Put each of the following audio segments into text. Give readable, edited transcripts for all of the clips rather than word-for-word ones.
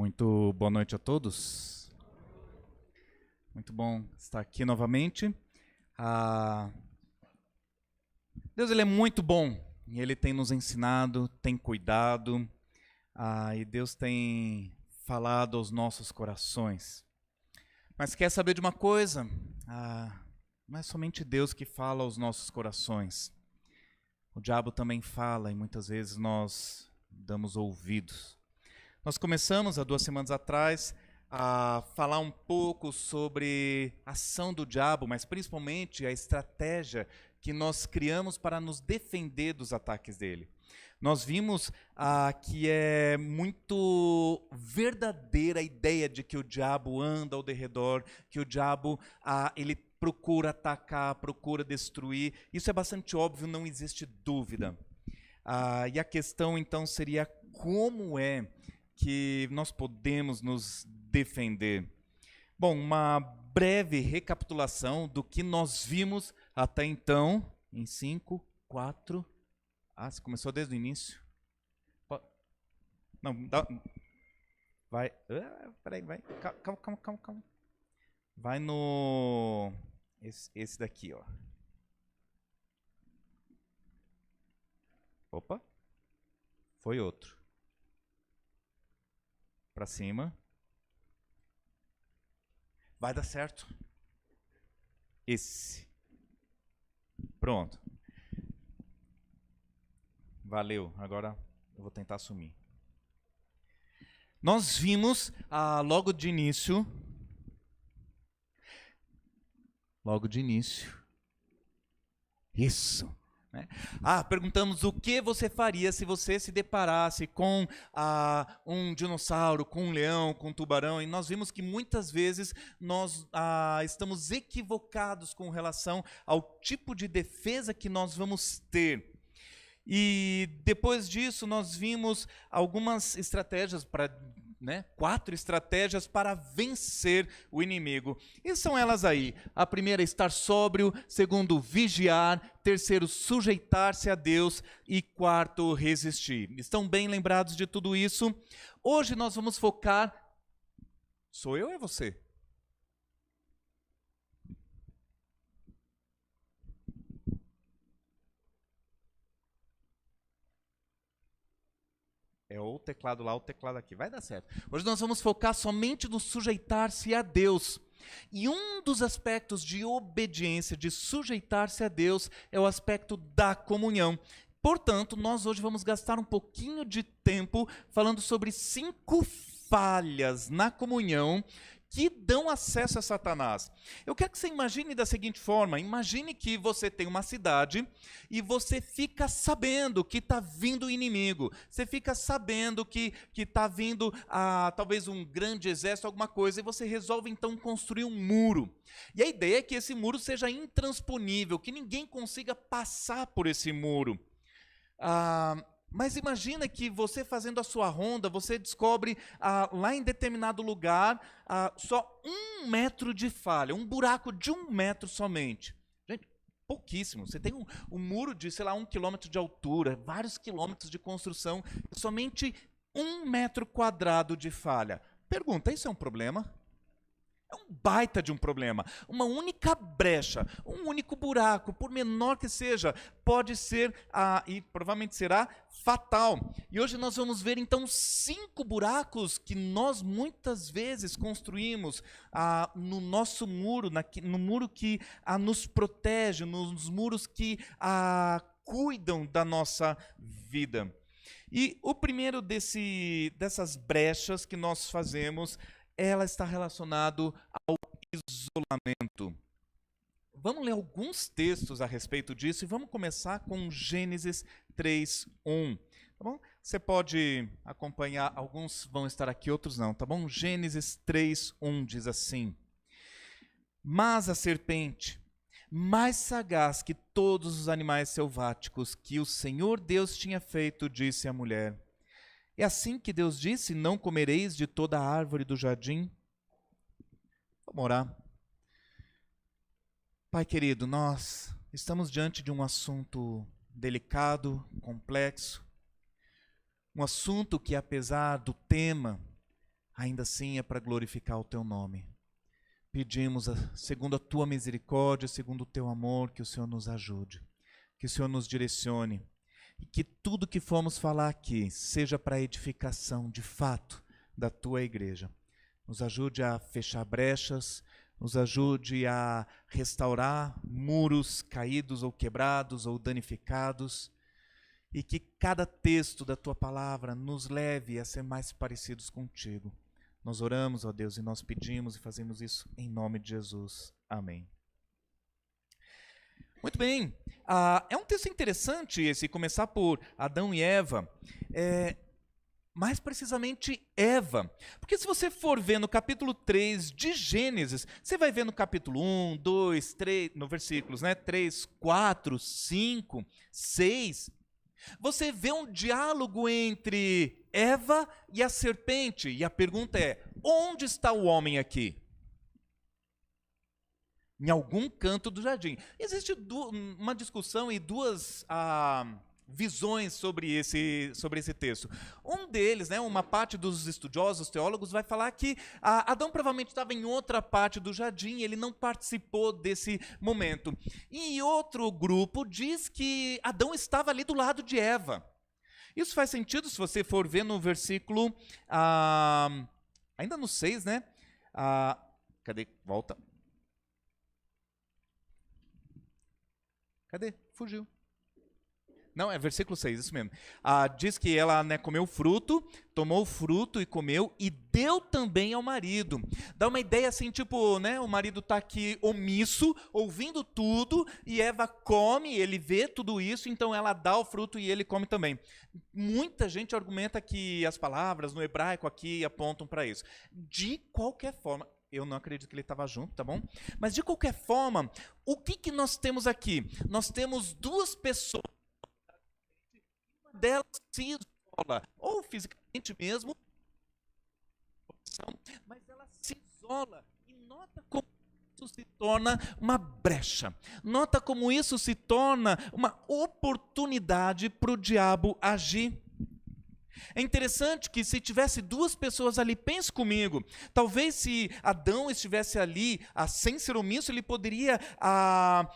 Muito boa noite a todos. Muito bom estar aqui novamente. Deus ele é muito bom e Ele tem nos ensinado, tem cuidado e Deus tem falado aos nossos corações. Mas quer saber de uma coisa? Não é somente Deus que fala aos nossos corações. O diabo também fala e muitas vezes nós damos ouvidos. Nós começamos há 2 semanas atrás a falar um pouco sobre a ação do diabo, mas principalmente a estratégia que nós criamos para nos defender dos ataques dele. Nós vimos que é muito verdadeira a ideia de que o diabo anda ao derredor, que o diabo ele procura atacar, procura destruir. Isso é bastante óbvio, não existe dúvida. E a questão então seria como é que nós podemos nos defender. Bom, uma breve recapitulação do que nós vimos até então, em 5, 4... você começou desde o início? Não, vai... Peraí, vai. Calma. Vai no... Esse daqui, ó. Opa. Foi outro. Para cima. Vai dar certo. Esse. Pronto. Valeu. Agora eu vou tentar assumir. Nós vimos logo de início. Isso. Né? Perguntamos o que você faria se você se deparasse com um dinossauro, com um leão, com um tubarão, e nós vimos que muitas vezes nós estamos equivocados com relação ao tipo de defesa que nós vamos ter. E depois disso nós vimos algumas estratégias para... 4 estratégias para vencer o inimigo. E são elas aí. A primeira, estar sóbrio. Segundo, vigiar. Terceiro, sujeitar-se a Deus. E quarto, resistir. Estão bem lembrados de tudo isso? Hoje nós vamos focar... Sou eu ou é você? É ou o teclado lá ou o teclado aqui. Vai dar certo. Hoje nós vamos focar somente no sujeitar-se a Deus. E um dos aspectos de obediência, de sujeitar-se a Deus, é o aspecto da comunhão. Portanto, nós hoje vamos gastar um pouquinho de tempo falando sobre 5 falhas na comunhão que dão acesso a Satanás. Eu quero que você imagine da seguinte forma: imagine que você tem uma cidade e você fica sabendo que está vindo o inimigo. Você fica sabendo que está vindo talvez um grande exército, alguma coisa, e você resolve então construir um muro. E a ideia é que esse muro seja intransponível, que ninguém consiga passar por esse muro. Mas imagina que você fazendo a sua ronda, você descobre lá em determinado lugar só 1 metro de falha, um buraco de 1 metro somente. Gente, pouquíssimo. Você tem um muro de, 1 quilômetro de altura, vários quilômetros de construção, somente 1 metro quadrado de falha. Pergunta, isso é um problema? É um baita de um problema. Uma única brecha, um único buraco, por menor que seja, pode ser, e provavelmente será, fatal. E hoje nós vamos ver então 5 buracos que nós muitas vezes construímos no nosso muro, no muro que nos protege, nos muros que cuidam da nossa vida. E o primeiro dessas brechas que nós fazemos, ela está relacionado ao isolamento. Vamos ler alguns textos a respeito disso e vamos começar com Gênesis 3:1. Tá bom? Você pode acompanhar, alguns vão estar aqui, outros não, tá bom? Gênesis 3:1 diz assim: Mas a serpente, mais sagaz que todos os animais selváticos que o Senhor Deus tinha feito, disse à mulher: É assim que Deus disse, não comereis de toda a árvore do jardim? Vamos orar. Pai querido, nós estamos diante de um assunto delicado, complexo, um assunto que, apesar do tema, ainda assim é para glorificar o teu nome. Pedimos, segundo a tua misericórdia, segundo o teu amor, que o Senhor nos ajude, que o Senhor nos direcione, e que tudo que formos falar aqui seja para edificação, de fato, da tua igreja. Nos ajude a fechar brechas, nos ajude a restaurar muros caídos ou quebrados ou danificados, e que cada texto da tua palavra nos leve a ser mais parecidos contigo. Nós oramos, ó Deus, e nós pedimos e fazemos isso em nome de Jesus. Amém. Muito bem. É um texto interessante esse, começar por Adão e Eva. Mais precisamente Eva. Porque se você for ver no capítulo 3 de Gênesis, você vai ver no capítulo 1, 2, 3, no versículos 3, 4, 5, 6... você vê um diálogo entre Eva e a serpente. E a pergunta é, onde está o homem aqui? Em algum canto do jardim. Existe uma discussão e duas visões sobre esse texto. Um deles, uma parte dos estudiosos, teólogos, vai falar que Adão provavelmente estava em outra parte do jardim, ele não participou desse momento. E outro grupo diz que Adão estava ali do lado de Eva. Isso faz sentido se você for ver no versículo, ainda no 6, né? Cadê? Volta. Cadê? Fugiu. Não, é versículo 6, isso mesmo. Diz que ela comeu o fruto, tomou o fruto e comeu, e deu também ao marido. Dá uma ideia assim, tipo, o marido está aqui omisso, ouvindo tudo, e Eva come, ele vê tudo isso, então ela dá o fruto e ele come também. Muita gente argumenta que as palavras no hebraico aqui apontam para isso. De qualquer forma, eu não acredito que ele estava junto, tá bom? Mas de qualquer forma, o que nós temos aqui? Nós temos duas pessoas, dela se isola, ou fisicamente mesmo, mas ela se isola, e nota como isso se torna uma brecha, nota como isso se torna uma oportunidade para o diabo agir. É interessante que se tivesse duas pessoas ali, pense comigo, talvez se Adão estivesse ali, sem ser omisso, ele poderia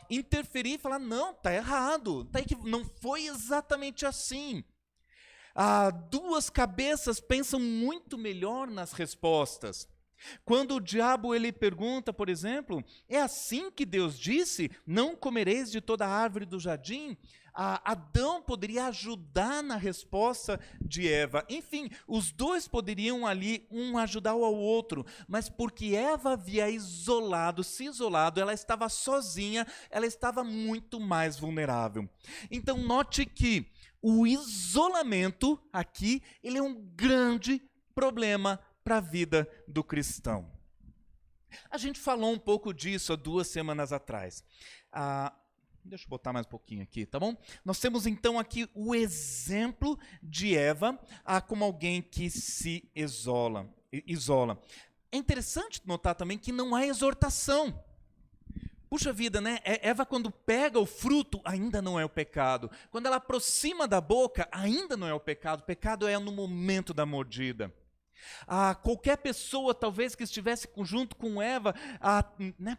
interferir e falar, não, está errado, não foi exatamente assim. Duas cabeças pensam muito melhor nas respostas. Quando o diabo ele pergunta, por exemplo, é assim que Deus disse, não comereis de toda a árvore do jardim? Adão poderia ajudar na resposta de Eva. Enfim, os dois poderiam ali, um ajudar ao outro, mas porque Eva havia se isolado, ela estava sozinha, ela estava muito mais vulnerável. Então note que o isolamento aqui, ele é um grande problema para a vida do cristão. A gente falou um pouco disso há 2 semanas atrás. Deixa eu botar mais um pouquinho aqui, tá bom? Nós temos então aqui o exemplo de Eva como alguém que se isola. É interessante notar também que não há exortação. Puxa vida, Eva, quando pega o fruto, ainda não é o pecado. Quando ela aproxima da boca, ainda não é o pecado. O pecado é no momento da mordida. Qualquer pessoa, talvez, que estivesse junto com Eva,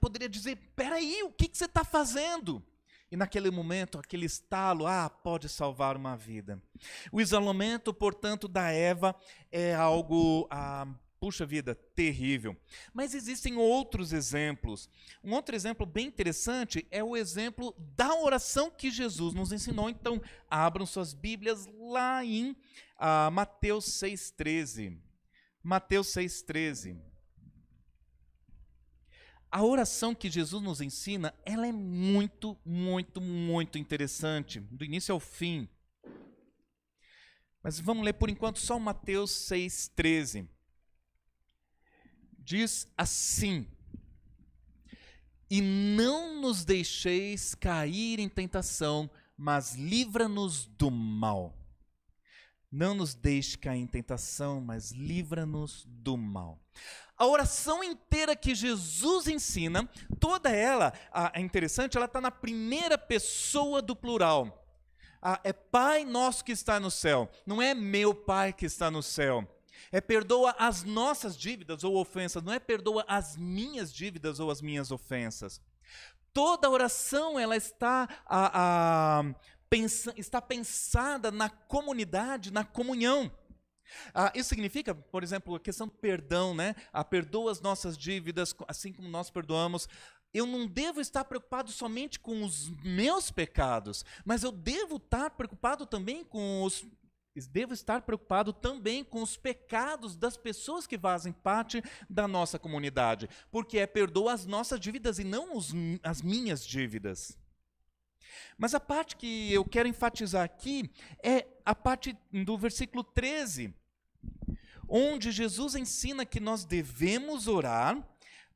poderia dizer, peraí, o que você está fazendo? E naquele momento, aquele estalo, pode salvar uma vida. O isolamento, portanto, da Eva é algo, puxa vida, terrível. Mas existem outros exemplos. Um outro exemplo bem interessante é o exemplo da oração que Jesus nos ensinou. Então, abram suas Bíblias lá em Mateus 6,13. Mateus 6,13. A oração que Jesus nos ensina, ela é muito, muito, muito interessante, do início ao fim. Mas vamos ler por enquanto só Mateus 6,13. Diz assim: e não nos deixeis cair em tentação, mas livra-nos do mal. Não nos deixe cair em tentação, mas livra-nos do mal. A oração inteira que Jesus ensina, toda ela, é interessante, ela está na primeira pessoa do plural. É Pai nosso que está no céu, não é meu Pai que está no céu. É perdoa as nossas dívidas ou ofensas, não é perdoa as minhas dívidas ou as minhas ofensas. Toda oração ela está pensada na comunidade, na comunhão. Isso significa, por exemplo, a questão do perdão, né? Perdoa as nossas dívidas, assim como nós perdoamos. Eu não devo estar preocupado somente com os meus pecados, mas eu devo estar preocupado também com os pecados das pessoas que fazem parte da nossa comunidade, porque perdoa as nossas dívidas e não as minhas dívidas. Mas a parte que eu quero enfatizar aqui é a parte do versículo 13, onde Jesus ensina que nós devemos orar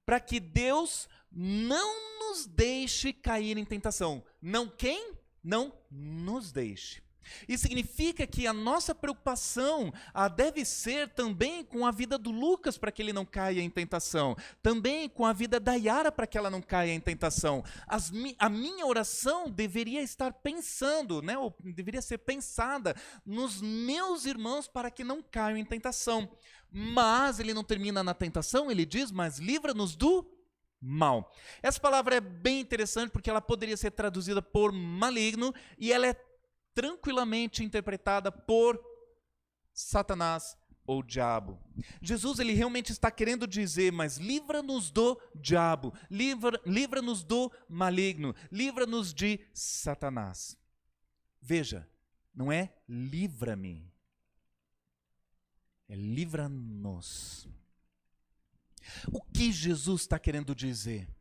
para que Deus não nos deixe cair em tentação. Não quem? Não nos deixe. Isso significa que a nossa preocupação deve ser também com a vida do Lucas para que ele não caia em tentação, também com a vida da Yara para que ela não caia em tentação. A minha oração deveria estar pensando, né, ou deveria ser pensada nos meus irmãos para que não caiam em tentação. Mas ele não termina na tentação, ele diz, mas livra-nos do mal. Essa palavra é bem interessante porque ela poderia ser traduzida por maligno e ela é tranquilamente interpretada por Satanás ou diabo. Jesus ele realmente está querendo dizer, mas livra-nos do diabo, livra-nos do maligno, livra-nos de Satanás. Veja, não é livra-me, é livra-nos. O que Jesus está querendo dizer?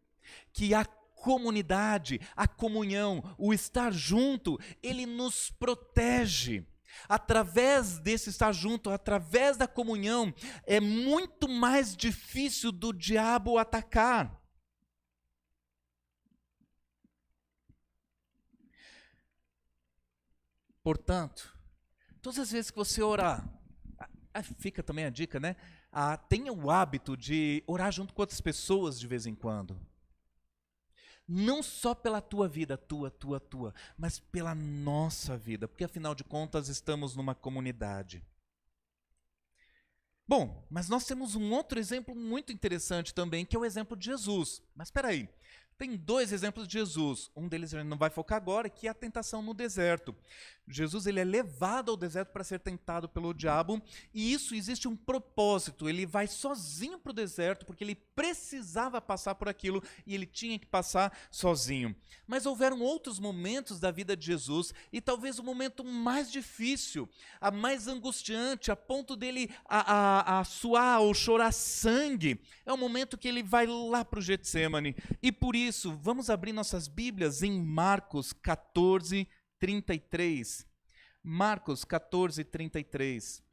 Que a comunidade, a comunhão, o estar junto, ele nos protege. Através desse estar junto, através da comunhão, é muito mais difícil do diabo atacar. Portanto, todas as vezes que você orar, fica também a dica, né? Tenha o hábito de orar junto com outras pessoas de vez em quando. Não só pela tua vida, tua, mas pela nossa vida, porque afinal de contas estamos numa comunidade. Bom, mas nós temos um outro exemplo muito interessante também, que é o exemplo de Jesus. Mas espera aí, tem dois exemplos de Jesus. Um deles a gente não vai focar agora, que é a tentação no deserto. Jesus ele é levado ao deserto para ser tentado pelo diabo, e isso existe um propósito. Ele vai sozinho para o deserto, porque ele precisava passar por aquilo, e ele tinha que passar sozinho. Mas houveram outros momentos da vida de Jesus, e talvez o momento mais difícil, a mais angustiante, a ponto dele suar ou chorar sangue, é o momento que ele vai lá para o Getsemane. E por isso, vamos abrir nossas Bíblias em Marcos 14, 33. Marcos 14, 33.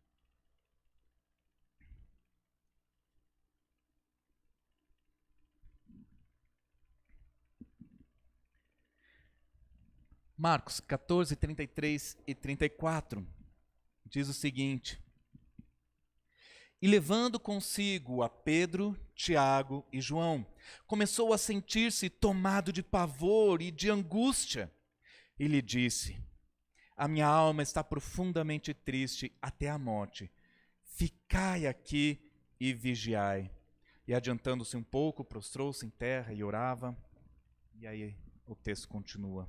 Marcos 14, 33 e 34. Diz o seguinte: E levando consigo a Pedro, Tiago e João, começou a sentir-se tomado de pavor e de angústia. E lhe disse: A minha alma está profundamente triste até a morte. Ficai aqui e vigiai. E adiantando-se um pouco, prostrou-se em terra e orava. E aí o texto continua.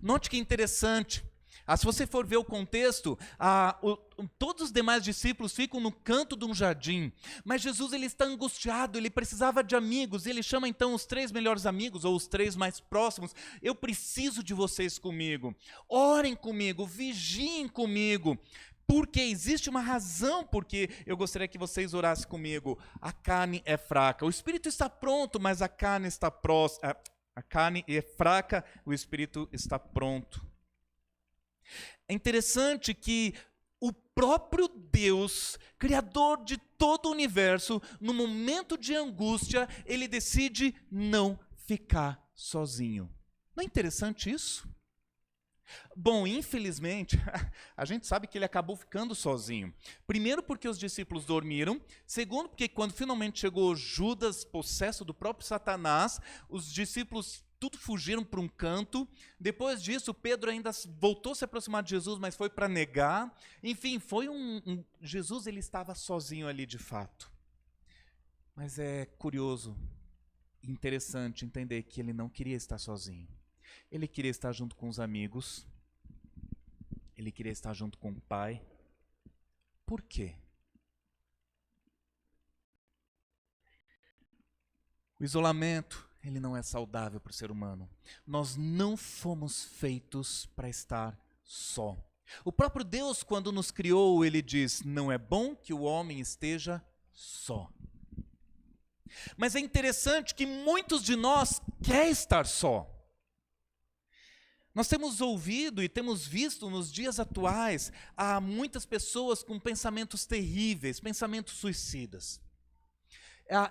Note que interessante. Se você for ver o contexto, todos os demais discípulos ficam no canto de um jardim, mas Jesus ele está angustiado, ele precisava de amigos, ele chama então os 3 melhores amigos, ou os 3 mais próximos. Eu preciso de vocês comigo, orem comigo, vigiem comigo, porque existe uma razão porque eu gostaria que vocês orassem comigo. A carne é fraca, o espírito está pronto, mas a carne está próxima. A carne é fraca, o espírito está pronto. É interessante que o próprio Deus, Criador de todo o universo, no momento de angústia, ele decide não ficar sozinho. Não é interessante isso? Bom, infelizmente, a gente sabe que ele acabou ficando sozinho. Primeiro porque os discípulos dormiram. Segundo porque quando finalmente chegou Judas, possesso do próprio Satanás, os discípulos tudo fugiram para um canto. Depois disso, Pedro ainda voltou a se aproximar de Jesus, mas foi para negar. Enfim, foi Jesus, ele estava sozinho ali de fato. Mas é curioso, interessante entender que ele não queria estar sozinho. Ele queria estar junto com os amigos. Ele queria estar junto com o Pai. Por quê? O isolamento, ele não é saudável para o ser humano. Nós não fomos feitos para estar só. O próprio Deus, quando nos criou, ele diz: não é bom que o homem esteja só. Mas é interessante que muitos de nós querem estar só. Nós temos ouvido e temos visto nos dias atuais há muitas pessoas com pensamentos terríveis, pensamentos suicidas.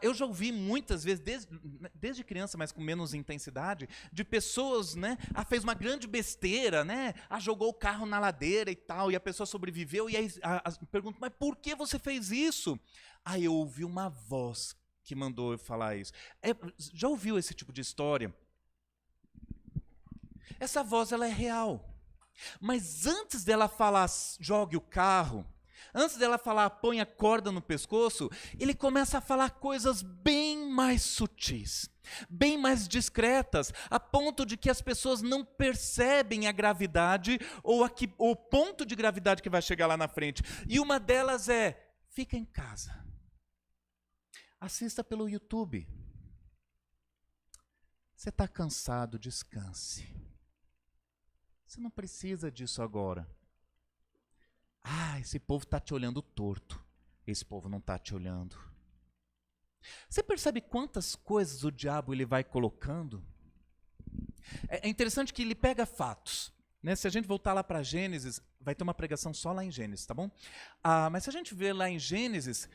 Eu já ouvi muitas vezes, desde criança, mas com menos intensidade, de pessoas, né? Fez uma grande besteira, né? Jogou o carro na ladeira e tal, e a pessoa sobreviveu, e aí pergunto, mas por que você fez isso? Eu ouvi uma voz que mandou eu falar isso. Já ouviu esse tipo de história? Essa voz, ela é real. Mas antes dela falar, jogue o carro, antes dela falar, põe a corda no pescoço, ele começa a falar coisas bem mais sutis, bem mais discretas, a ponto de que as pessoas não percebem a gravidade ou o ponto de gravidade que vai chegar lá na frente. E uma delas é: fica em casa. Assista pelo YouTube. Você está cansado, descanse. Você não precisa disso agora. Esse povo está te olhando torto. Esse povo não está te olhando. Você percebe quantas coisas o diabo ele vai colocando? É interessante que ele pega fatos. Né? Se a gente voltar lá para Gênesis, vai ter uma pregação só lá em Gênesis, tá bom? Mas se a gente ver lá em Gênesis,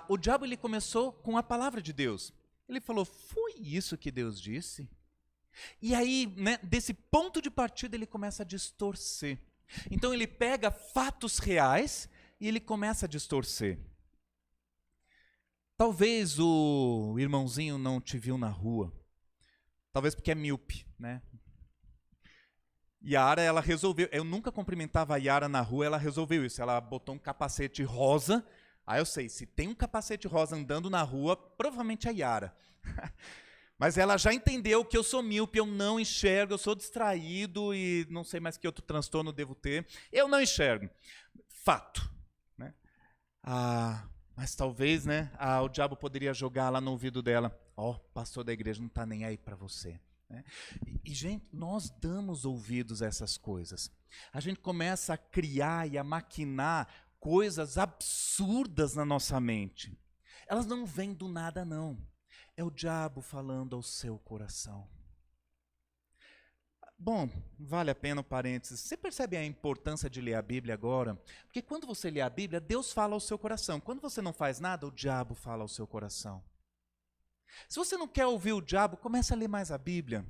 o diabo ele começou com a palavra de Deus. Ele falou: foi isso que Deus disse? E aí, né, desse ponto de partida, ele começa a distorcer. Então ele pega fatos reais e ele começa a distorcer. Talvez o irmãozinho não te viu na rua. Talvez porque é míope, né? Yara, ela resolveu. Eu nunca cumprimentava a Yara na rua, ela resolveu isso. Ela botou um capacete rosa. Eu sei, se tem um capacete rosa andando na rua, provavelmente é a Yara. Mas ela já entendeu que eu sou míope, eu não enxergo, eu sou distraído e não sei mais que outro transtorno devo ter. Eu não enxergo. Fato. Né? Mas talvez, né, o diabo poderia jogar lá no ouvido dela: pastor da igreja não está nem aí para você. Né? E, gente, nós damos ouvidos a essas coisas. A gente começa a criar e a maquinar coisas absurdas na nossa mente. Elas não vêm do nada, não. É o diabo falando ao seu coração. Bom, vale a pena um parênteses. Você percebe a importância de ler a Bíblia agora? Porque quando você lê a Bíblia, Deus fala ao seu coração. Quando você não faz nada, o diabo fala ao seu coração. Se você não quer ouvir o diabo, comece a ler mais a Bíblia.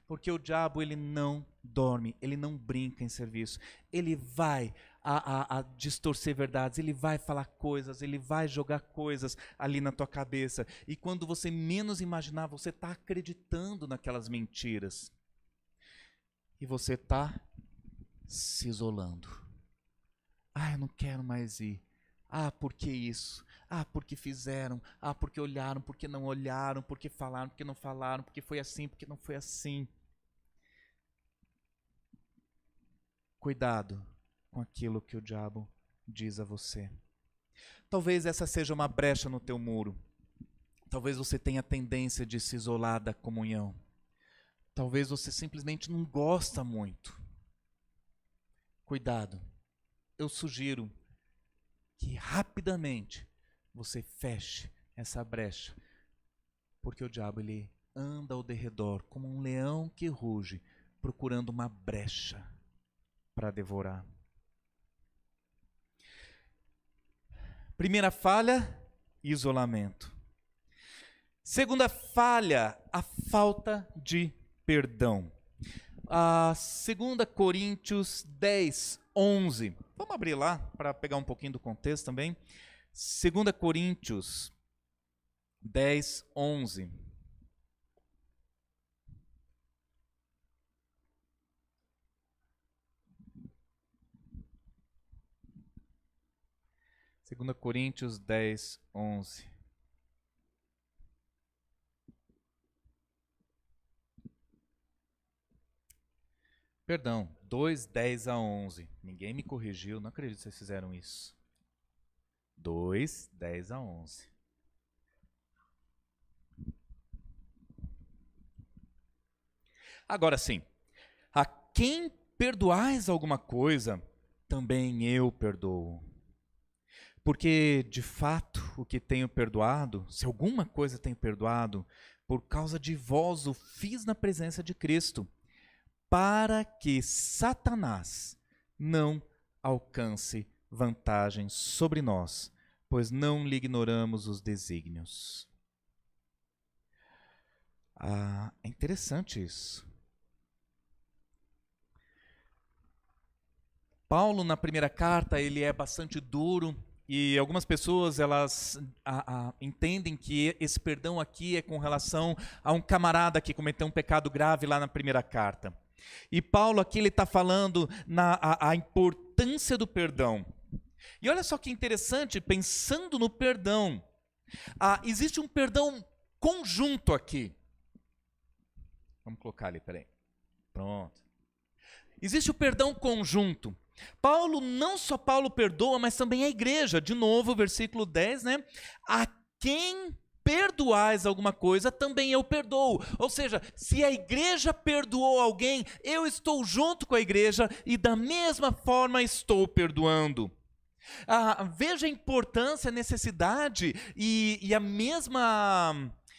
Porque o diabo, ele não dorme, ele não brinca em serviço. Ele vai a distorcer verdades, ele vai falar coisas, ele vai jogar coisas ali na tua cabeça. E quando você menos imaginar, você está acreditando naquelas mentiras. E você está se isolando. Eu não quero mais ir. Por que isso? Porque fizeram. Porque olharam, porque não olharam, porque falaram, porque não falaram, porque foi assim, porque não foi assim. Cuidado com aquilo que o diabo diz a você. Talvez essa seja uma brecha no teu muro. Talvez você tenha tendência de se isolar da comunhão. Talvez você simplesmente não gosta muito. Cuidado. Eu sugiro que rapidamente você feche essa brecha. Porque o diabo ele anda ao derredor como um leão que ruge, procurando uma brecha para devorar. Primeira falha, isolamento. Segunda falha, a falta de perdão. 2 Coríntios 10, 11. Vamos abrir lá para pegar um pouquinho do contexto também. 2 Coríntios 10, 11. 2 Coríntios 10, 11. Perdão, 2, 10 a 11. Ninguém me corrigiu, não acredito que vocês fizeram isso. 2, 10 a 11. Agora sim, a quem perdoais alguma coisa, também eu perdoo. Porque, de fato, o que tenho perdoado, se alguma coisa tenho perdoado, por causa de vós o fiz na presença de Cristo, para que Satanás não alcance vantagem sobre nós, pois não lhe ignoramos os desígnios. É interessante isso. Paulo, na primeira carta, ele é bastante duro, e algumas pessoas elas entendem que esse perdão aqui é com relação a um camarada que cometeu um pecado grave lá na primeira carta. E Paulo aqui ele está falando a importância do perdão. E olha só que interessante, pensando no perdão, existe um perdão conjunto aqui. Vamos colocar ali, peraí. Pronto. Existe o perdão conjunto. Não só Paulo perdoa, mas também a igreja. De novo, versículo 10, né? A quem perdoais alguma coisa, também eu perdoo. Ou seja, se a igreja perdoou alguém, eu estou junto com a igreja e da mesma forma estou perdoando. Veja a importância, a necessidade e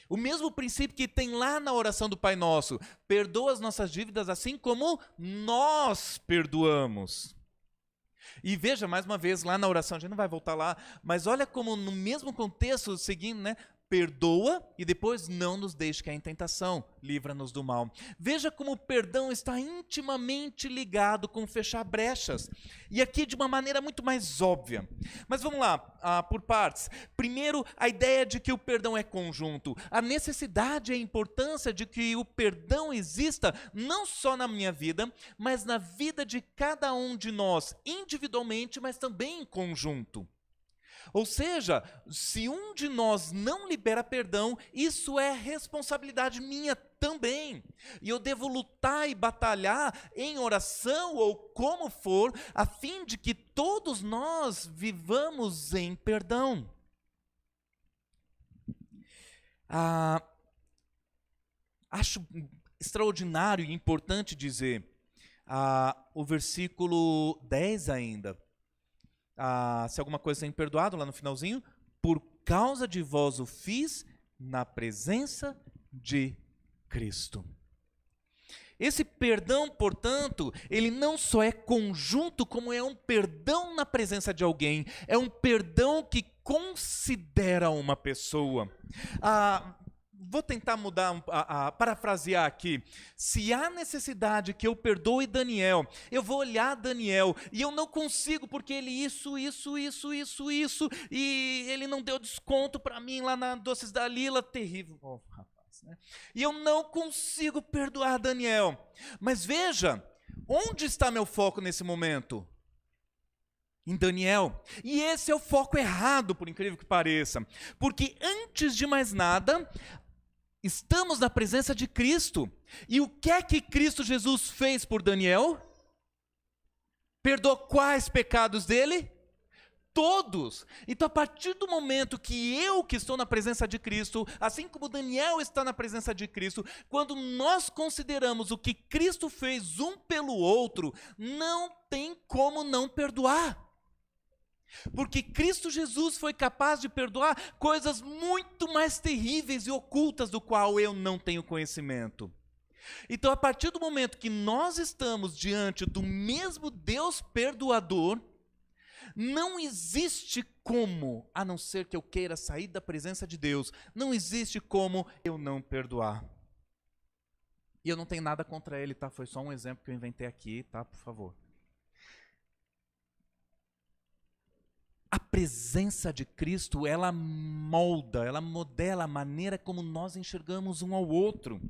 o mesmo princípio que tem lá na oração do Pai Nosso. Perdoa as nossas dívidas assim como nós perdoamos. E veja, mais uma vez, lá na oração, a gente não vai voltar lá, mas olha como no mesmo contexto, seguindo, né? Perdoa e depois não nos deixe cair em tentação, livra-nos do mal. Veja como o perdão está intimamente ligado com fechar brechas. E aqui de uma maneira muito mais óbvia. Mas vamos lá, por partes. Primeiro, a ideia de que o perdão é conjunto. A necessidade e a importância de que o perdão exista não só na minha vida, mas na vida de cada um de nós, individualmente, mas também em conjunto. Ou seja, se um de nós não libera perdão, isso é responsabilidade minha também. E eu devo lutar e batalhar em oração ou como for, a fim de que todos nós vivamos em perdão. Acho extraordinário e importante dizer o versículo 10 ainda. Se alguma coisa tem perdoado, lá no finalzinho, por causa de vós o fiz na presença de Cristo. Esse perdão, portanto, ele não só é conjunto, como é um perdão na presença de alguém, é um perdão que considera uma pessoa. Vou tentar parafrasear aqui. Se há necessidade que eu perdoe Daniel, eu vou olhar Daniel e eu não consigo porque ele isso, e ele não deu desconto para mim lá na Doces da Lila, terrível. Rapaz, né? E eu não consigo perdoar Daniel. Mas veja, onde está meu foco nesse momento? Em Daniel. E esse é o foco errado, por incrível que pareça. Porque antes de mais nada, estamos na presença de Cristo. E o que é que Cristo Jesus fez por Daniel? Perdoou quais pecados dele? Todos. Então, a partir do momento que estou na presença de Cristo, assim como Daniel está na presença de Cristo, quando nós consideramos o que Cristo fez um pelo outro, não tem como não perdoar. Porque Cristo Jesus foi capaz de perdoar coisas muito mais terríveis e ocultas do qual eu não tenho conhecimento. Então, a partir do momento que nós estamos diante do mesmo Deus perdoador, não existe como, a não ser que eu queira sair da presença de Deus, não existe como eu não perdoar. E eu não tenho nada contra ele, tá? Foi só um exemplo que eu inventei aqui, tá? Por favor. A presença de Cristo, ela molda, ela modela a maneira como nós enxergamos um ao outro.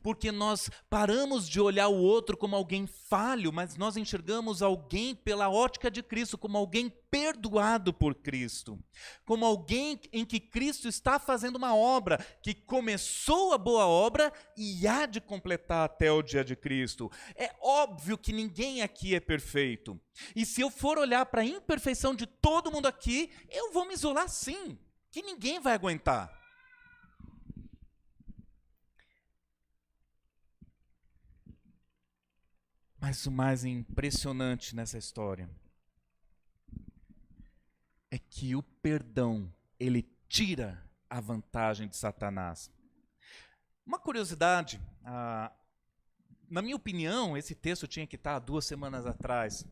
Porque nós paramos de olhar o outro como alguém falho, mas nós enxergamos alguém pela ótica de Cristo, como alguém perdoado por Cristo, como alguém em que Cristo está fazendo uma obra, que começou a boa obra e há de completar até o dia de Cristo. É óbvio que ninguém aqui é perfeito. E se eu for olhar para a imperfeição de todo mundo aqui, eu vou me isolar sim, que ninguém vai aguentar. Mas o mais impressionante nessa história é que o perdão, ele tira a vantagem de Satanás. Uma curiosidade, na minha opinião, esse texto tinha que estar 2 semanas atrás.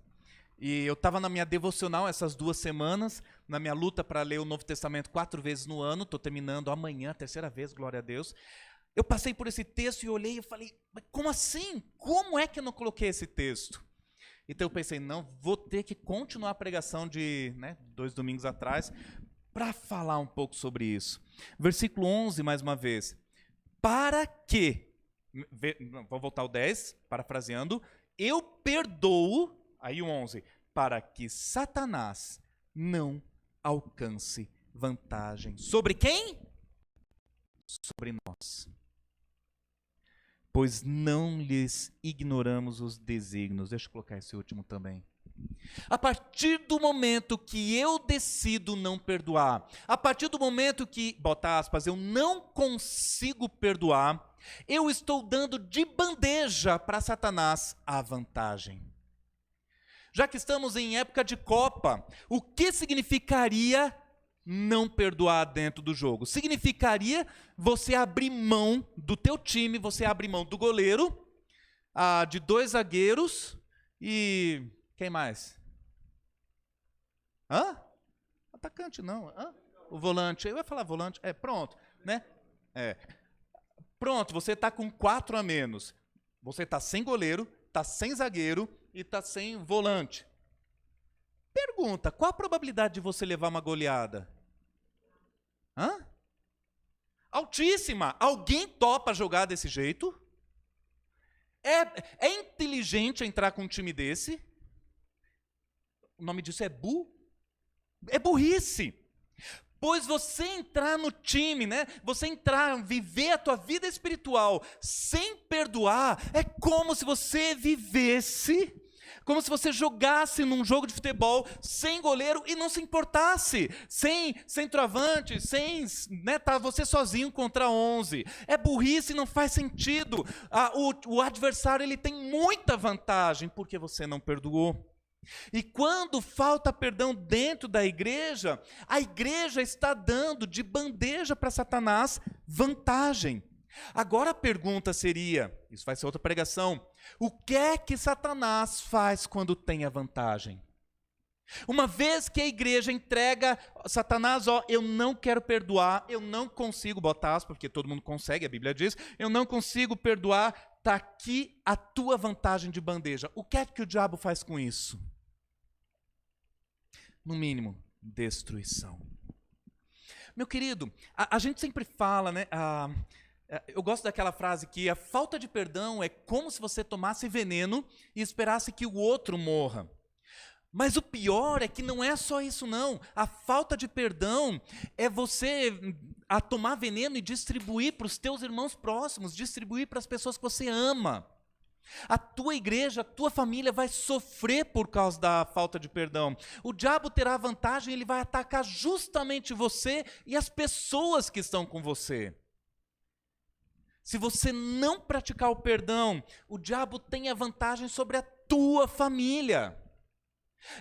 E eu estava na minha devocional essas 2 semanas, na minha luta para ler o Novo Testamento 4 vezes no ano, estou terminando amanhã, a 3ª vez, glória a Deus. Eu passei por esse texto e olhei e falei, mas como assim? Como é que eu não coloquei esse texto? Então eu pensei, não, vou ter que continuar a pregação de 2 domingos atrás para falar um pouco sobre isso. Versículo 11, mais uma vez. Para que, vou voltar ao 10, parafraseando, eu perdoo, aí o 11, para que Satanás não alcance vantagem. Sobre quem? Sobre nós. Pois não lhes ignoramos os desígnios. Deixa eu colocar esse último também. A partir do momento que eu decido não perdoar, a partir do momento que, bota aspas, eu não consigo perdoar, eu estou dando de bandeja para Satanás a vantagem. Já que estamos em época de Copa, o que significaria não perdoar dentro do jogo? Significaria você abrir mão do teu time, você abrir mão do goleiro, de 2 zagueiros e quem mais? Atacante não. O volante. Eu ia falar volante. Pronto, né? Pronto, você está com 4 a menos. Você está sem goleiro, está sem zagueiro e está sem volante. Pergunta, qual a probabilidade de você levar uma goleada? Altíssima. Alguém topa jogar desse jeito? É inteligente entrar com um time desse? O nome disso é burrice. Pois você entrar no time, você entrar, viver a tua vida espiritual sem perdoar, é como se você vivesse, como se você jogasse num jogo de futebol sem goleiro e não se importasse, sem centroavante, tá você sozinho contra 11. É burrice, não faz sentido. O adversário ele tem muita vantagem porque você não perdoou. E quando falta perdão dentro da igreja, a igreja está dando de bandeja para Satanás vantagem. Agora a pergunta seria, isso vai ser outra pregação, o que é que Satanás faz quando tem a vantagem? Uma vez que a igreja entrega, Satanás, eu não quero perdoar, eu não consigo, botar aspas, porque todo mundo consegue, a Bíblia diz, eu não consigo perdoar, está aqui a tua vantagem de bandeja. O que é que o diabo faz com isso? No mínimo, destruição. Meu querido, a gente sempre fala, eu gosto daquela frase que a falta de perdão é como se você tomasse veneno e esperasse que o outro morra. Mas o pior é que não é só isso não. A falta de perdão é você tomar veneno e distribuir para os teus irmãos próximos, distribuir para as pessoas que você ama. A tua igreja, a tua família vai sofrer por causa da falta de perdão. O diabo terá vantagem, ele vai atacar justamente você e as pessoas que estão com você. Se você não praticar o perdão, o diabo tem a vantagem sobre a tua família.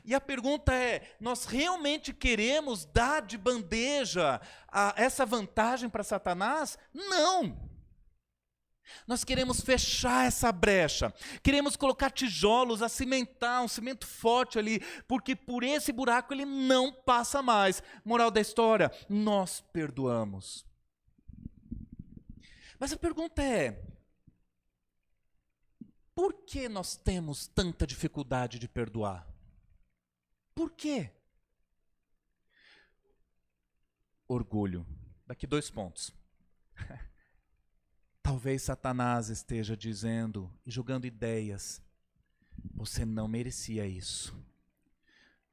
E a pergunta é, nós realmente queremos dar de bandeja essa vantagem para Satanás? Não! Nós queremos fechar essa brecha, queremos colocar tijolos, cimentar, um cimento forte ali, porque por esse buraco ele não passa mais. Moral da história, nós perdoamos. Mas a pergunta é, por que nós temos tanta dificuldade de perdoar? Por quê? Orgulho. Daqui 2 pontos. talvez Satanás esteja dizendo e julgando ideias: você não merecia isso.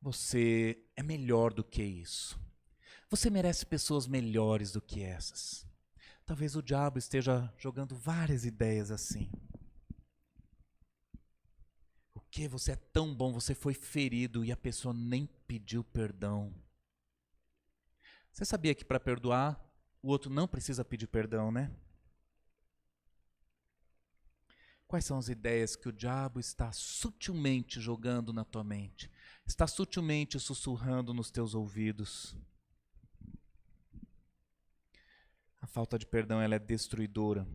Você é melhor do que isso. Você merece pessoas melhores do que essas. Talvez o diabo esteja jogando várias ideias assim. O que? Você é tão bom, você foi ferido e a pessoa nem pediu perdão. Você sabia que para perdoar, o outro não precisa pedir perdão, né? Quais são as ideias que o diabo está sutilmente jogando na tua mente? Está sutilmente sussurrando nos teus ouvidos? A falta de perdão, ela é destruidora.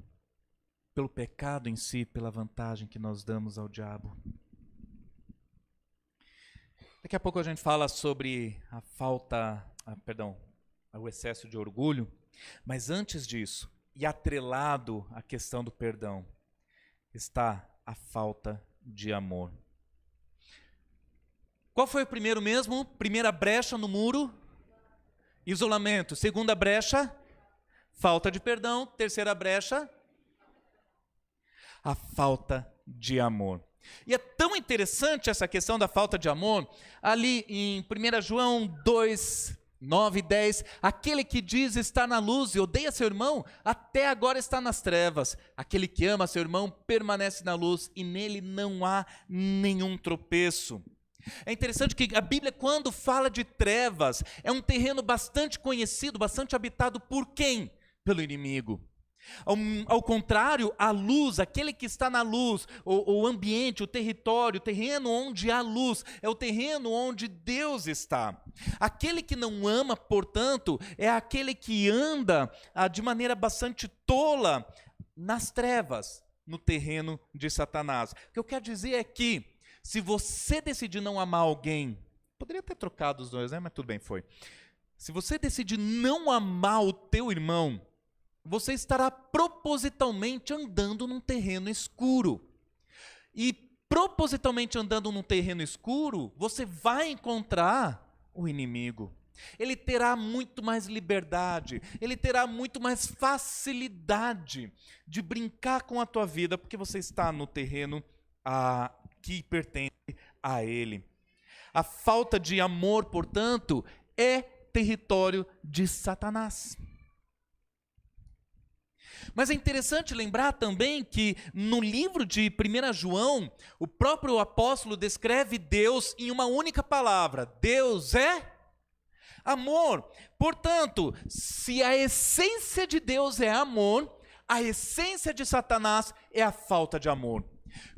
Pelo pecado em si, pela vantagem que nós damos ao diabo. Daqui a pouco a gente fala sobre o excesso de orgulho. Mas antes disso, e atrelado à questão do perdão, está a falta de amor. Qual foi o primeiro mesmo? Primeira brecha no muro? Isolamento. Segunda brecha? Falta de perdão. Terceira brecha? A falta de amor. E é tão interessante essa questão da falta de amor, ali em 1 João 2, 9 e 10, aquele que diz estar na luz e odeia seu irmão, até agora está nas trevas. Aquele que ama seu irmão permanece na luz e nele não há nenhum tropeço. É interessante que a Bíblia, quando fala de trevas, é um terreno bastante conhecido, bastante habitado por quem? Pelo inimigo. Ao contrário, a luz, aquele que está na luz, o ambiente, o território, o terreno onde há luz, é o terreno onde Deus está. Aquele que não ama, portanto, é aquele que anda de maneira bastante tola nas trevas, no terreno de Satanás. O que eu quero dizer é que, se você decidir não amar alguém, poderia ter trocado os dois, né? Mas tudo bem, foi. Se você decidir não amar o teu irmão, você estará propositalmente andando num terreno escuro. E propositalmente andando num terreno escuro, você vai encontrar o inimigo. Ele terá muito mais liberdade, ele terá muito mais facilidade de brincar com a tua vida, porque você está no terreno que pertence a ele. A falta de amor, portanto, é território de Satanás. Mas é interessante lembrar também que no livro de 1 João, o próprio apóstolo descreve Deus em uma única palavra: Deus é amor. Portanto, se a essência de Deus é amor, a essência de Satanás é a falta de amor.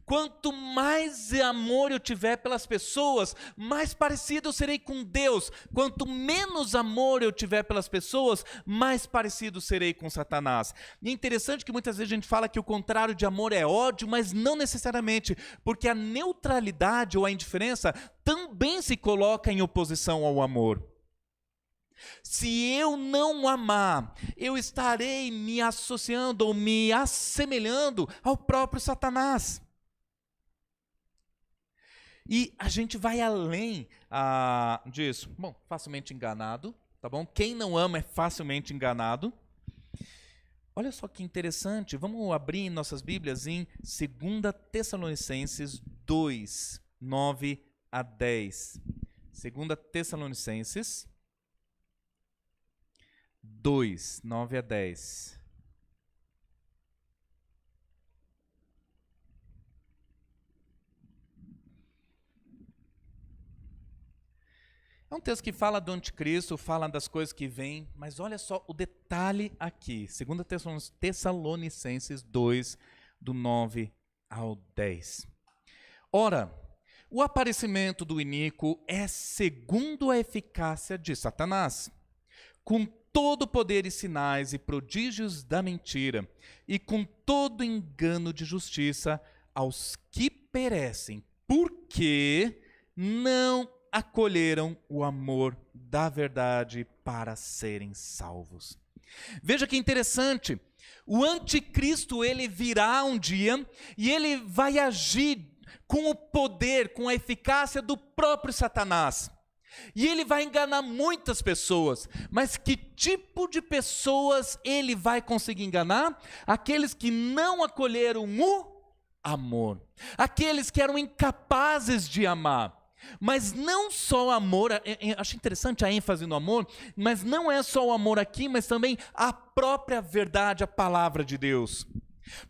Quanto mais amor eu tiver pelas pessoas, mais parecido eu serei com Deus. Quanto menos amor eu tiver pelas pessoas, mais parecido serei com Satanás. E é interessante que muitas vezes a gente fala que o contrário de amor é ódio, mas não necessariamente, porque a neutralidade ou a indiferença também se coloca em oposição ao amor. Se eu não amar, eu estarei me associando ou me assemelhando ao próprio Satanás. E a gente vai além disso. Bom, facilmente enganado, tá bom? Quem não ama é facilmente enganado. Olha só que interessante. Vamos abrir nossas Bíblias em 2 Tessalonicenses 2, 9 a 10. 2 Tessalonicenses 2, 9 a 10. É um texto que fala do anticristo, fala das coisas que vêm, mas olha só o detalhe aqui. 2 Tessalonicenses 2, do 9 ao 10. Ora, o aparecimento do iníquo é segundo a eficácia de Satanás, com todo poder e sinais e prodígios da mentira, e com todo engano de justiça aos que perecem, porque não acolheram o amor da verdade para serem salvos. Veja que interessante, o anticristo ele virá um dia e ele vai agir com o poder, com a eficácia do próprio Satanás. E ele vai enganar muitas pessoas. Mas que tipo de pessoas ele vai conseguir enganar? Aqueles que não acolheram o amor. Aqueles que eram incapazes de amar. Mas não só o amor, acho interessante a ênfase no amor, mas não é só o amor aqui, mas também a própria verdade, a palavra de Deus.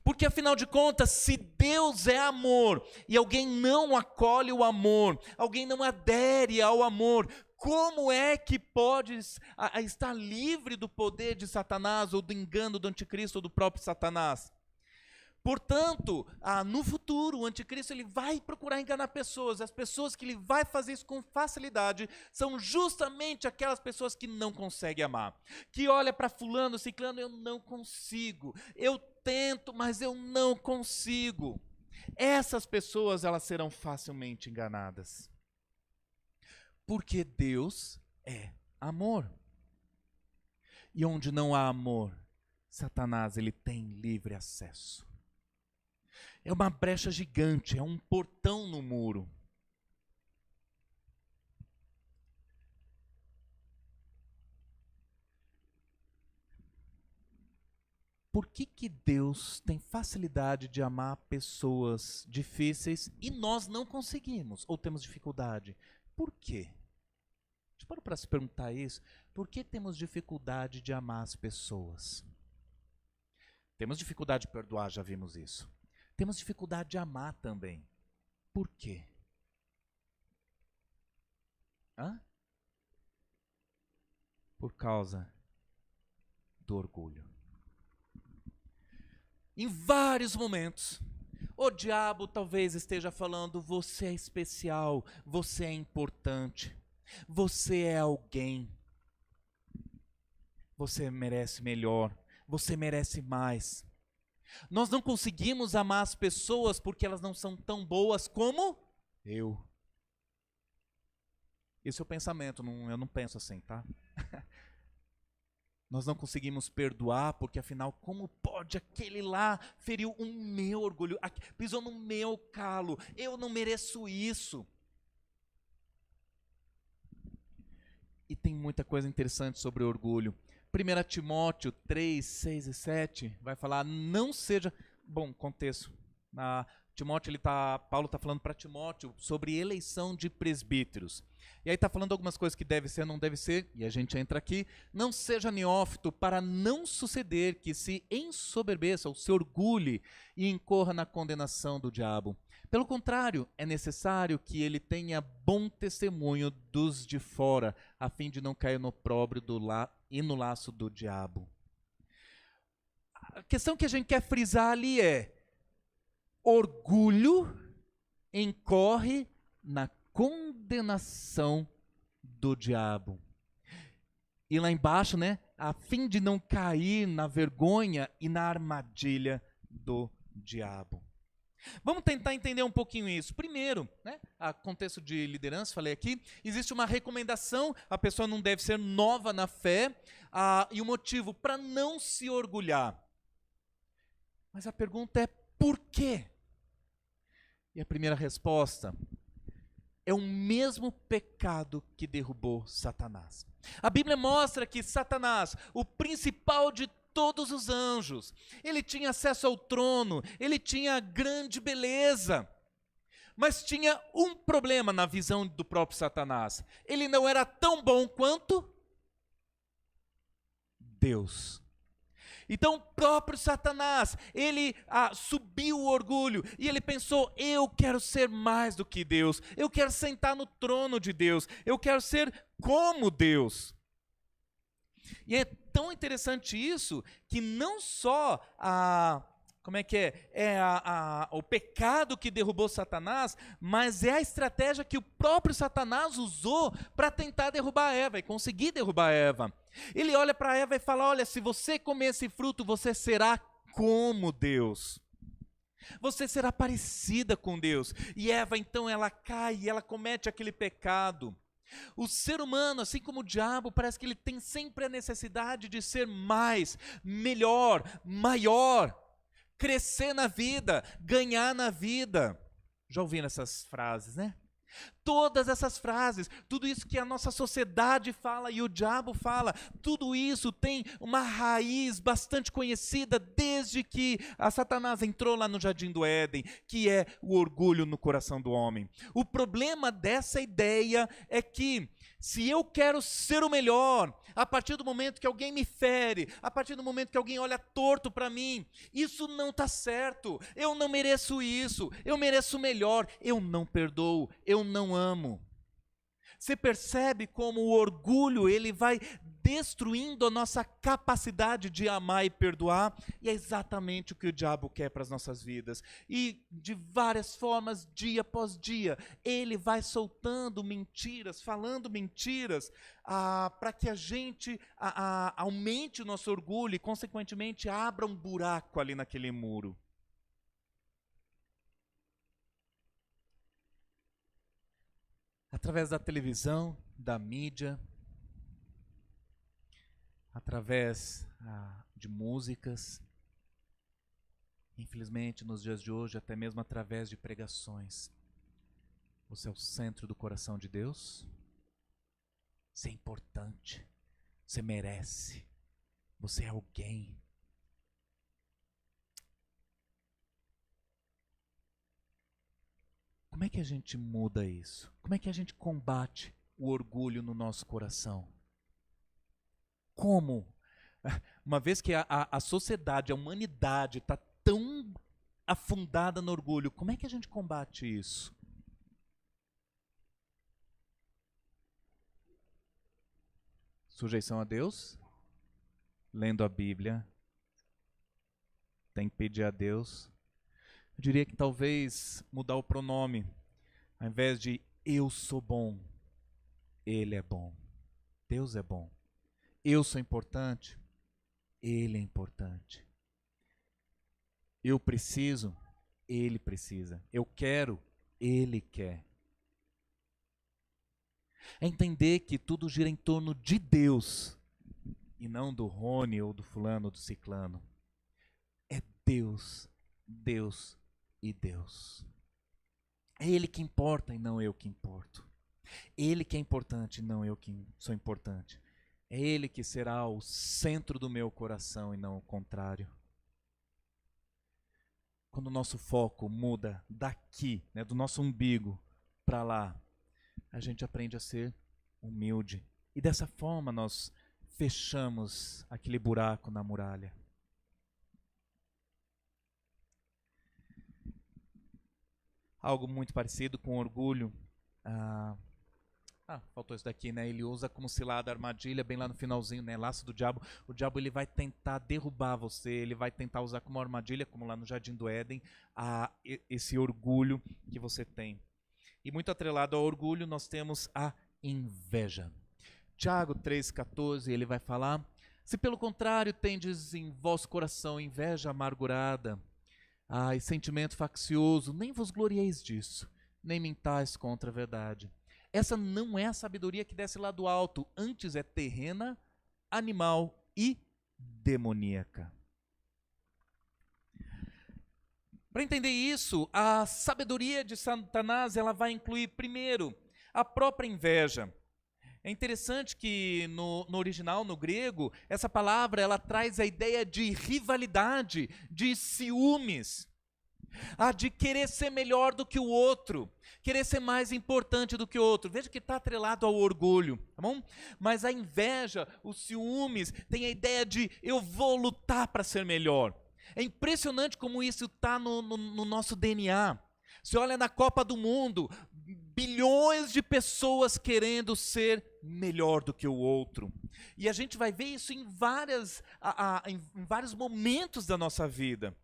Porque afinal de contas, se Deus é amor e alguém não acolhe o amor, alguém não adere ao amor, como é que pode estar livre do poder de Satanás ou do engano do anticristo ou do próprio Satanás? Portanto, no futuro, o anticristo ele vai procurar enganar pessoas. As pessoas que ele vai fazer isso com facilidade são justamente aquelas pessoas que não conseguem amar. Que olha para fulano, ciclano, eu não consigo. Eu tento, mas eu não consigo. Essas pessoas, elas serão facilmente enganadas. Porque Deus é amor. E onde não há amor, Satanás ele tem livre acesso. É uma brecha gigante, é um portão no muro. Por que Deus tem facilidade de amar pessoas difíceis e nós não conseguimos, ou temos dificuldade? Por quê? Você parou para se perguntar isso? Por que temos dificuldade de amar as pessoas? Temos dificuldade de perdoar, já vimos isso. Temos dificuldade de amar também. Por quê? Por causa do orgulho. Em vários momentos, o diabo talvez esteja falando: você é especial, você é importante, você é alguém, você merece melhor, você merece mais. Nós não conseguimos amar as pessoas porque elas não são tão boas como eu. Esse é o pensamento, eu não penso assim, tá? Nós não conseguimos perdoar porque afinal, como pode aquele lá feriu o meu orgulho, pisou no meu calo, eu não mereço isso. E tem muita coisa interessante sobre o orgulho. 1 Timóteo 3, 6 e 7 vai falar, não seja... Bom, contexto. Paulo está falando para Timóteo sobre eleição de presbíteros. E aí está falando algumas coisas que deve ser, não deve ser, e a gente entra aqui. Não seja neófito para não suceder que se ensoberbeça ou se orgulhe e incorra na condenação do diabo. Pelo contrário, é necessário que ele tenha bom testemunho dos de fora, a fim de não cair no opróbrio e no laço do diabo. A questão que a gente quer frisar ali é: orgulho incorre na condenação do diabo. E lá embaixo, a fim de não cair na vergonha e na armadilha do diabo. Vamos tentar entender um pouquinho isso. Primeiro, a contexto de liderança, falei aqui, existe uma recomendação, a pessoa não deve ser nova na fé, e o motivo para não se orgulhar. Mas a pergunta é por quê? E a primeira resposta é o mesmo pecado que derrubou Satanás. A Bíblia mostra que Satanás, o principal de todos os anjos, ele tinha acesso ao trono, ele tinha grande beleza, mas tinha um problema na visão do próprio Satanás: ele não era tão bom quanto Deus. Então o próprio Satanás, ele subiu o orgulho e ele pensou: eu quero ser mais do que Deus, eu quero sentar no trono de Deus, eu quero ser como Deus. E é tão interessante isso, que não só o pecado que derrubou Satanás, mas é a estratégia que o próprio Satanás usou para tentar derrubar Eva e conseguir derrubar Eva. Ele olha para Eva e fala: olha, se você comer esse fruto, você será como Deus. Você será parecida com Deus. E Eva, então, ela cai e ela comete aquele pecado. O ser humano, assim como o diabo, parece que ele tem sempre a necessidade de ser mais, melhor, maior, crescer na vida, ganhar na vida. Já ouviram essas frases, Todas essas frases, tudo isso que a nossa sociedade fala e o diabo fala, tudo isso tem uma raiz bastante conhecida desde que a Satanás entrou lá no Jardim do Éden, que é o orgulho no coração do homem. O problema dessa ideia é que se eu quero ser o melhor, a partir do momento que alguém me fere, a partir do momento que alguém olha torto para mim, isso não está certo, eu não mereço isso, eu mereço melhor, eu não perdoo, eu não amo. Você percebe como o orgulho ele vai destruindo a nossa capacidade de amar e perdoar? E é exatamente o que o diabo quer para as nossas vidas. E de várias formas, dia após dia, ele vai soltando mentiras, falando mentiras, para que a gente aumente o nosso orgulho e, consequentemente, abra um buraco ali naquele muro. Através da televisão, da mídia, através de músicas, infelizmente nos dias de hoje, até mesmo através de pregações. Você é o centro do coração de Deus? Você é importante, você merece, você é alguém. Como é que a gente muda isso? Como é que a gente combate o orgulho no nosso coração? Como? Uma vez que a sociedade, a humanidade está tão afundada no orgulho, como é que a gente combate isso? Sujeição a Deus, lendo a Bíblia, tem que pedir a Deus. Eu diria que talvez mudar o pronome, ao invés de eu sou bom, Ele é bom, Deus é bom. Eu sou importante, Ele é importante. Eu preciso, Ele precisa. Eu quero, Ele quer. É entender que tudo gira em torno de Deus e não do Rony ou do fulano ou do ciclano. É Deus, Deus e Deus. É Ele que importa e não eu que importo. Ele que é importante e não eu que sou importante. É Ele que será o centro do meu coração e não o contrário. Quando o nosso foco muda daqui, do nosso umbigo para lá, a gente aprende a ser humilde. E dessa forma nós fechamos aquele buraco na muralha. Algo muito parecido com orgulho. Faltou isso daqui, né? Ele usa como cilada a armadilha, bem lá no finalzinho, né? Laço do diabo. O diabo ele vai tentar derrubar você, ele vai tentar usar como armadilha, como lá no Jardim do Éden, esse orgulho que você tem. E muito atrelado ao orgulho, nós temos a inveja. Tiago 3,14, ele vai falar: se pelo contrário tendes em vosso coração inveja amargurada, e sentimento faccioso, nem vos glorieis disso, nem mintais contra a verdade. Essa não é a sabedoria que desce lá do alto, antes é terrena, animal e demoníaca. Para entender isso, a sabedoria de Satanás ela vai incluir, primeiro, a própria inveja. É interessante que no original, no grego, essa palavra ela traz a ideia de rivalidade, de ciúmes, de querer ser melhor do que o outro, querer ser mais importante do que o outro. Veja que está atrelado ao orgulho, tá bom? Mas a inveja, os ciúmes, tem a ideia de eu vou lutar para ser melhor. É impressionante como isso está no nosso DNA. Você olha na Copa do Mundo, bilhões de pessoas querendo ser melhor do que o outro. E a gente vai ver isso em vários momentos da nossa vida.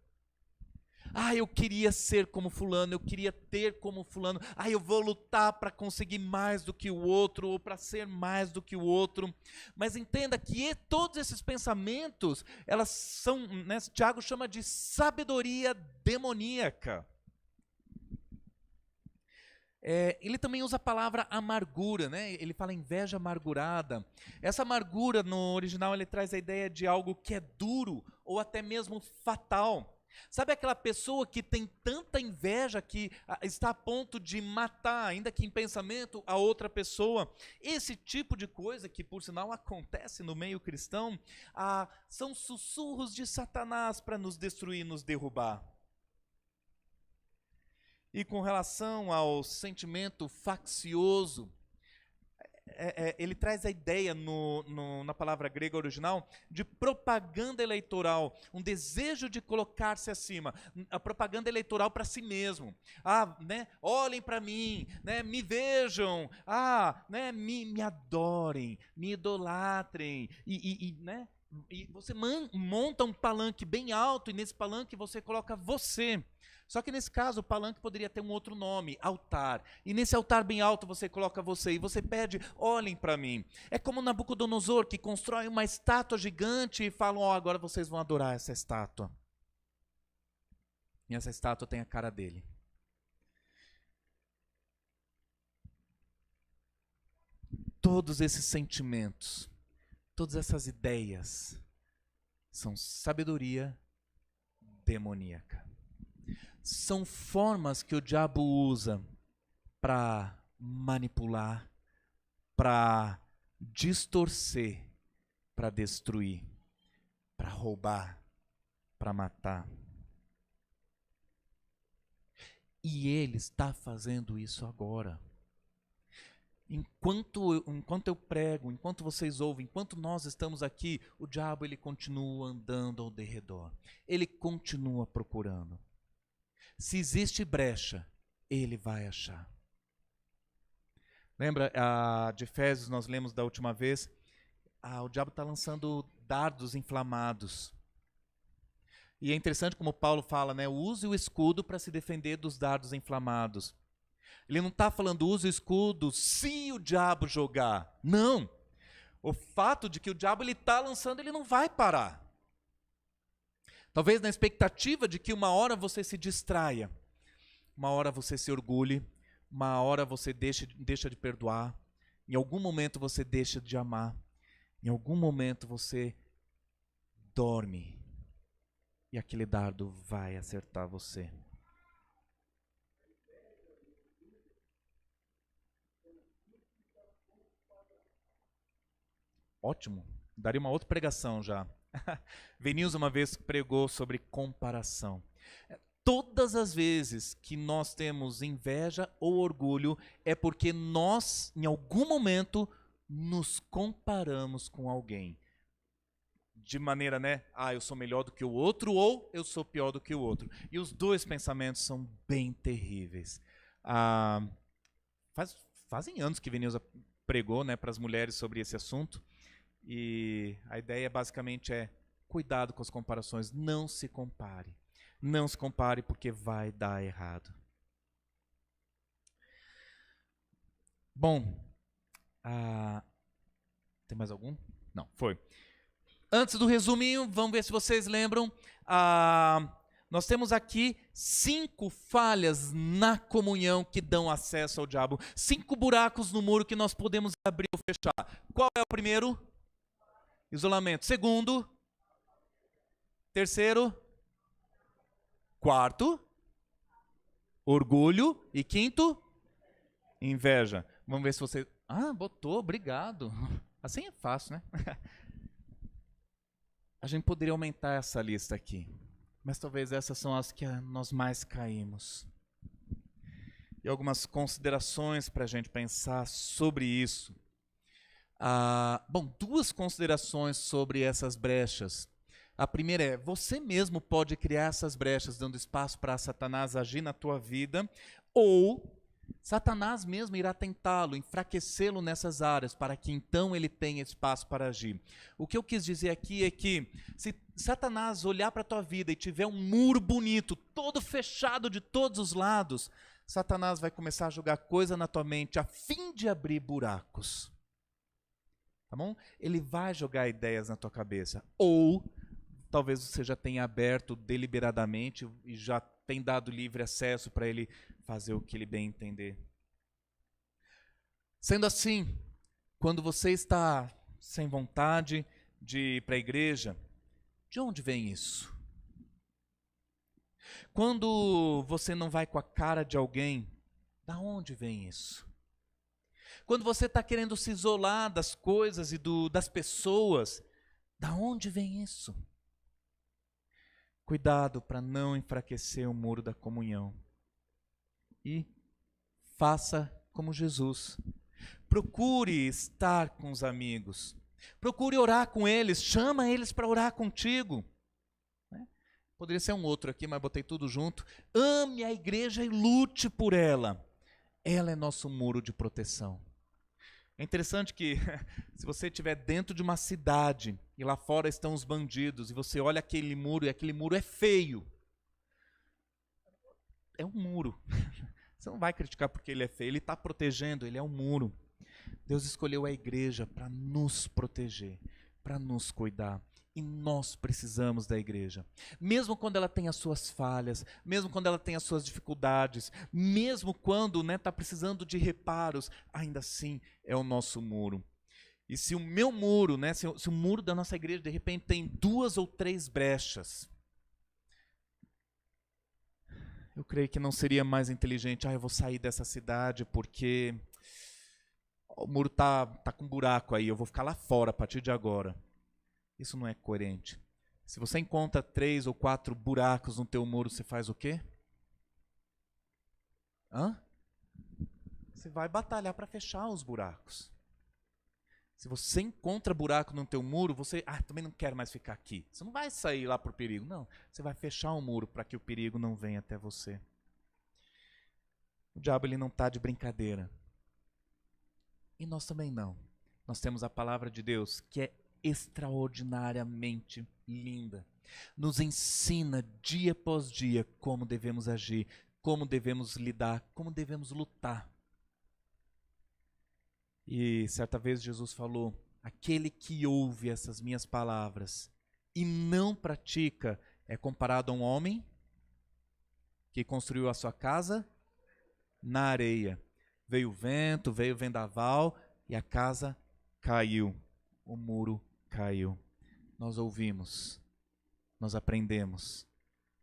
Eu queria ser como fulano, eu queria ter como fulano. Eu vou lutar para conseguir mais do que o outro, ou para ser mais do que o outro. Mas entenda que todos esses pensamentos, elas são, Tiago chama de sabedoria demoníaca. Ele também usa a palavra amargura, Ele fala inveja amargurada. Essa amargura, no original, ele traz a ideia de algo que é duro, ou até mesmo fatal. Sabe aquela pessoa que tem tanta inveja que está a ponto de matar, ainda que em pensamento, a outra pessoa? Esse tipo de coisa, que por sinal acontece no meio cristão, são sussurros de Satanás para nos destruir, nos derrubar. E com relação ao sentimento faccioso, ele traz a ideia na palavra grega original de propaganda eleitoral, um desejo de colocar-se acima, a propaganda eleitoral para si mesmo. Olhem para mim, me vejam, me adorem, me idolatrem, e você monta um palanque bem alto, e nesse palanque você coloca você. Só que nesse caso o palanque poderia ter um outro nome, altar. E nesse altar bem alto você coloca você e você pede, olhem para mim. É como Nabucodonosor, que constrói uma estátua gigante e falam, agora vocês vão adorar essa estátua. E essa estátua tem a cara dele. Todos esses sentimentos, todas essas ideias são sabedoria demoníaca. São formas que o diabo usa para manipular, para distorcer, para destruir, para roubar, para matar. E ele está fazendo isso agora. Enquanto eu prego, enquanto vocês ouvem, enquanto nós estamos aqui, o diabo ele continua andando ao derredor. Ele continua procurando. Se existe brecha, ele vai achar. Lembra de Efésios, nós lemos da última vez? O diabo está lançando dardos inflamados. E é interessante como Paulo fala, use o escudo para se defender dos dardos inflamados. Ele não está falando use o escudo se o diabo jogar. Não. O fato de que o diabo está lançando, ele não vai parar. Talvez na expectativa de que uma hora você se distraia, uma hora você se orgulhe, uma hora você deixa de perdoar, em algum momento você deixa de amar, em algum momento você dorme e aquele dardo vai acertar você. Ótimo, daria uma outra pregação já. Vinícius uma vez pregou sobre comparação. Todas as vezes que nós temos inveja ou orgulho, é porque nós, em algum momento, nos comparamos com alguém. De maneira, eu sou melhor do que o outro, ou eu sou pior do que o outro. E os dois pensamentos são bem terríveis. Fazem anos que Vinícius pregou para as mulheres sobre esse assunto. E a ideia basicamente é, cuidado com as comparações, não se compare. Não se compare porque vai dar errado. Bom, tem mais algum? Não, foi. Antes do resuminho, vamos ver se vocês lembram. Nós temos aqui 5 falhas na comunhão que dão acesso ao diabo. 5 buracos no muro que nós podemos abrir ou fechar. Qual é o primeiro? Isolamento. Segundo? Terceiro? Quarto? Orgulho. E quinto? Inveja. Vamos ver se você... botou, obrigado. Assim é fácil, né? A gente poderia aumentar essa lista aqui. Mas talvez essas são as que nós mais caímos. E algumas considerações para a gente pensar sobre isso. 2 considerações sobre essas brechas. A primeira é, você mesmo pode criar essas brechas, dando espaço para Satanás agir na tua vida, ou Satanás mesmo irá tentá-lo, enfraquecê-lo nessas áreas, para que então ele tenha espaço para agir. O que eu quis dizer aqui é que, se Satanás olhar para a tua vida e tiver um muro bonito, todo fechado de todos os lados, Satanás vai começar a jogar coisa na tua mente, a fim de abrir buracos. Tá bom? Ele vai jogar ideias na tua cabeça. Ou talvez você já tenha aberto deliberadamente e já tem dado livre acesso para ele fazer o que ele bem entender. Sendo assim, quando você está sem vontade de ir para a igreja, de onde vem isso? Quando você não vai com a cara de alguém, da onde vem isso? Quando você está querendo se isolar das coisas e das pessoas, da onde vem isso? Cuidado para não enfraquecer o muro da comunhão. E faça como Jesus. Procure estar com os amigos. Procure orar com eles. Chama eles para orar contigo. Poderia ser um outro aqui, mas botei tudo junto. Ame a igreja e lute por ela. Ela é nosso muro de proteção. É interessante que, se você estiver dentro de uma cidade, e lá fora estão os bandidos, e você olha aquele muro, e aquele muro é feio. É um muro. Você não vai criticar porque ele é feio, ele está protegendo, ele é um muro. Deus escolheu a igreja para nos proteger, para nos cuidar. E nós precisamos da igreja. Mesmo quando ela tem as suas falhas, mesmo quando ela tem as suas dificuldades, mesmo quando está precisando de reparos, ainda assim é o nosso muro. E se o meu muro, se o muro da nossa igreja de repente tem 2 ou 3 brechas, eu creio que não seria mais inteligente, eu vou sair dessa cidade porque o muro tá com buraco aí, eu vou ficar lá fora a partir de agora. Isso não é coerente. Se você encontra 3 ou 4 buracos no teu muro, você faz o quê? Você vai batalhar para fechar os buracos. Se você encontra buraco no teu muro, você também não quero mais ficar aqui. Você não vai sair lá para o perigo. Não, você vai fechar o muro para que o perigo não venha até você. O diabo ele não está de brincadeira. E nós também não. Nós temos a palavra de Deus, que é extraordinariamente linda. Nos ensina dia após dia como devemos agir, como devemos lidar, como devemos lutar. E certa vez Jesus falou: aquele que ouve essas minhas palavras e não pratica é comparado a um homem que construiu a sua casa na areia. Veio o vento, veio o vendaval e a casa caiu, o muro caiu. Nós ouvimos, nós aprendemos.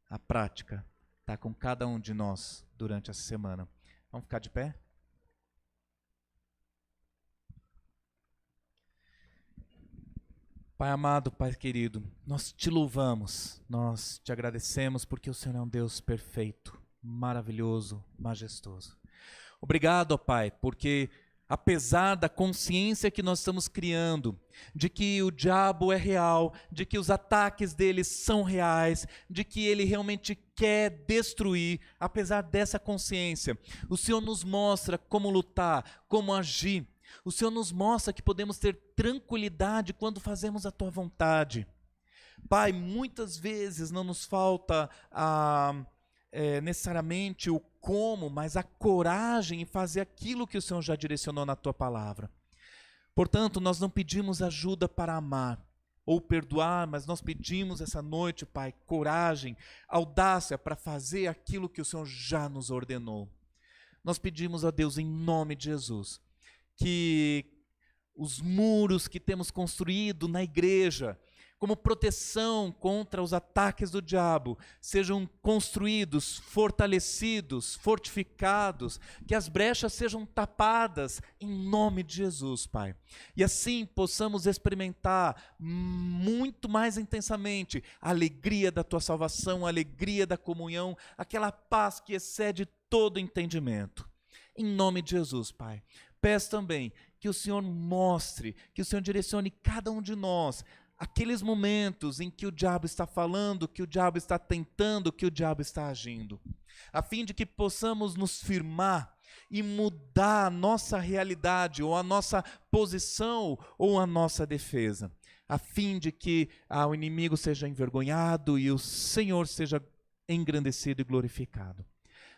A prática está com cada um de nós durante essa semana. Vamos ficar de pé? Pai amado, Pai querido, nós te louvamos, nós te agradecemos porque o Senhor é um Deus perfeito, maravilhoso, majestoso. Obrigado, ó Pai, porque apesar da consciência que nós estamos criando, de que o diabo é real, de que os ataques dele são reais, de que ele realmente quer destruir, apesar dessa consciência, o Senhor nos mostra como lutar, como agir. O Senhor nos mostra que podemos ter tranquilidade quando fazemos a Tua vontade. Pai, muitas vezes não nos falta necessariamente o como, mas a coragem em fazer aquilo que o Senhor já direcionou na Tua palavra. Portanto, nós não pedimos ajuda para amar ou perdoar, mas nós pedimos essa noite, Pai, coragem, audácia para fazer aquilo que o Senhor já nos ordenou. Nós pedimos a Deus em nome de Jesus, que os muros que temos construído na igreja, como proteção contra os ataques do diabo, sejam construídos, fortalecidos, fortificados, que as brechas sejam tapadas em nome de Jesus, Pai. E assim possamos experimentar muito mais intensamente a alegria da Tua salvação, a alegria da comunhão, aquela paz que excede todo entendimento. Em nome de Jesus, Pai. Peço também que o Senhor mostre, que o Senhor direcione cada um de nós, aqueles momentos em que o diabo está falando, que o diabo está tentando, que o diabo está agindo, a fim de que possamos nos firmar e mudar a nossa realidade, ou a nossa posição, ou a nossa defesa, a fim de que o inimigo seja envergonhado e o Senhor seja engrandecido e glorificado.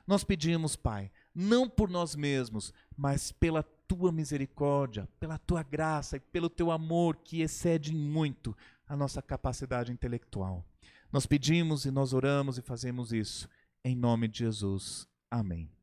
Nós pedimos, Pai, não por nós mesmos, mas pela Tua misericórdia, pela Tua graça e pelo Teu amor que excede muito a nossa capacidade intelectual. Nós pedimos e nós oramos e fazemos isso em nome de Jesus. Amém.